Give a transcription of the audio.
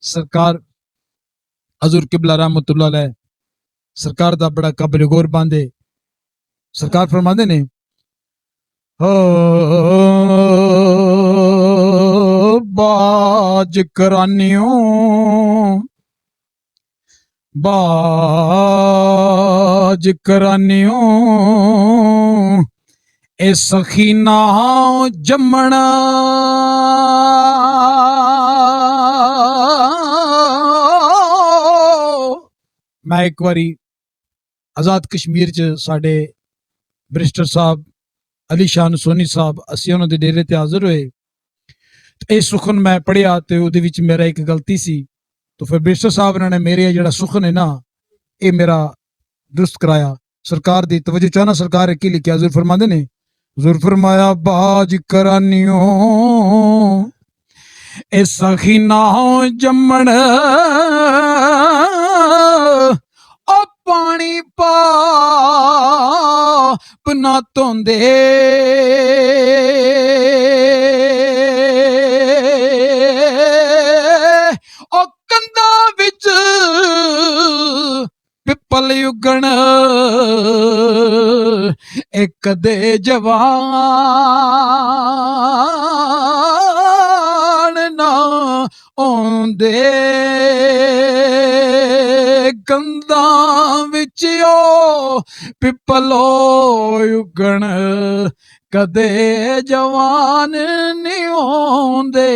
सरकार हजूर किबला रहमतुल्लाह अलैह सरकार दा बड़ा काबिल गौर बांधे। सरकार फरमाते ने हो बाज करानियों बाज करानियों ए सखीना जमना मैं एक बारी आजाद कश्मीर च साडे बरिस्टर साहब अली शाह सोनी साहब असी उन्होंने डेरे ते हाजिर होए। ये सुखन मैं पढ़िया तो उहदे विच मेरा एक गलती सी, तो फिर बरिस्टर साहब ने मेरे जिहड़ा सुखन है ना ये मेरा दुरुस्त कराया। सरकार दी तवज्जो चाहना, सरकार की लिखिया हजूर फरमाते ने, हजूर फरमाया बाज करानियों ए सखीना जमण ओ पानी पाप ना धोंदे ओ कंधा विच पिपल उगण एक दे जवान ना आउंदे कंधा विच ओ पिपलो उगण कदे जवान नहीं आउंदे।